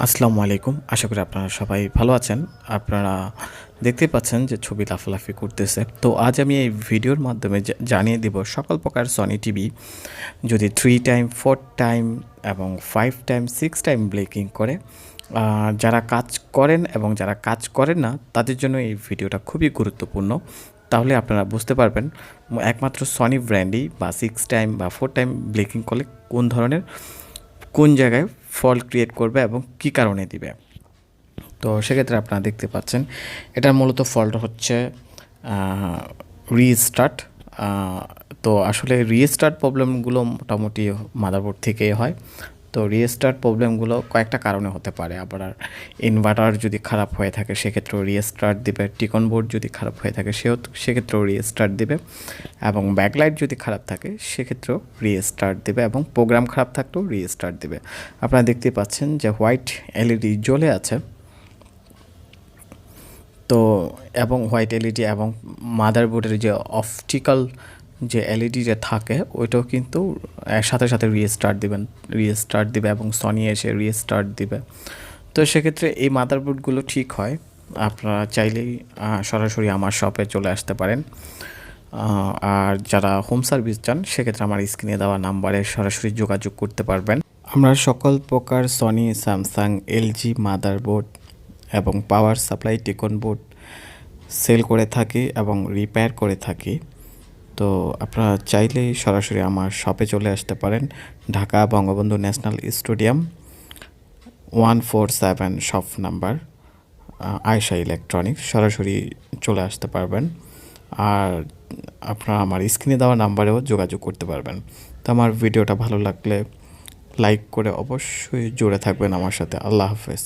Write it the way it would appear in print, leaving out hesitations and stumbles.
আসসালামু আলাইকুম। আশা করি আপনারা সবাই ভালো আছেন। আপনারা দেখতে পাচ্ছেন যে ছবি লাফালাফি করতেছে। তো আজ আমি এই ভিডিওর মাধ্যমে জানিয়ে দিব সকল প্রকার সনি টিভি যদি 3 টাইম, 4 টাইম এবং 5 টাইম, 6 টাইম ব্লেকিং করে, যারা কাজ করেন এবং যারা কাজ করেন না তাদের জন্য এই ভিডিওটা খুবই গুরুত্বপূর্ণ। তাহলে আপনারা বুঝতে পারবেন একমাত্র সনি ব্র্যান্ডই বা 6 টাইম বা 4 টাইম ব্লেকিং করলে কোন জায়গায় ফল্ট ক্রিয়েট করবে এবং কী কারণে দিবে। তো সেক্ষেত্রে আপনারা দেখতে পাচ্ছেন এটার মূলত ফল্ট হচ্ছে রিস্টার্ট। তো আসলে রিস্টার্ট প্রবলেমগুলো মোটামুটি মাদারবোর্ড থেকেই হয়। তো রিস্টার্ট প্রবলেমগুলো কয়েকটা কারণে হতে পারে। আবার ইনভার্টার যদি খারাপ হয়ে থাকে সেক্ষেত্রেও রিস্টার্ট দিবে, টিকন বোর্ড যদি খারাপ হয়ে থাকে সেক্ষেত্রেও রিস্টার্ট দিবে, এবং ব্যাকলাইট যদি খারাপ থাকে সেক্ষেত্রেও রিস্টার্ট দিবে, এবং প্রোগ্রাম খারাপ থাকলেও রিস্টার্ট দিবে। আপনারা দেখতে পাচ্ছেন যে হোয়াইট এলইডি জ্বলে আছে, তো এবং হোয়াইট এলইডি এবং মাদারবোর্ডের যে অপটিক্যাল যে এলইডিটা থাকে ওইটাও কিন্তু সাথে সাথে রিস্টার্ট দিবে এবং সনি এসে রিস্টার্ট দিবে। তো সেক্ষেত্রে এই মাদারবোর্ডগুলো ঠিক হয়। আপনারা চাইলেই সরাসরি আমার শপে চলে আসতে পারেন। আর যারা হোম সার্ভিস চান সেক্ষেত্রে আমার স্ক্রিনে দেওয়া নাম্বারে সরাসরি যোগাযোগ করতে পারবেন। আমরা সকল প্রকার সনি, স্যামসাং, এলজি মাদারবোর্ড এবং power supply tcon board sell করে থাকি এবং রিপেয়ার করে থাকি। তো আপনারা চাইলেই সরাসরি আমার শপে চলে আসতে পারেন। Dhaka Bangabandhu national stadium 147 shop number, Ayesha electronics. সরাসরি চলে আসতে পারবেন। আর আপনারা আমার স্ক্রিনে দেওয়া নাম্বারেও যোগাযোগ করতে পারবেন। তো আমার ভিডিওটা ভালো লাগলে লাইক করে অবশ্যই জুড়ে থাকবেন আমার সাথে। আল্লাহ হাফেজ।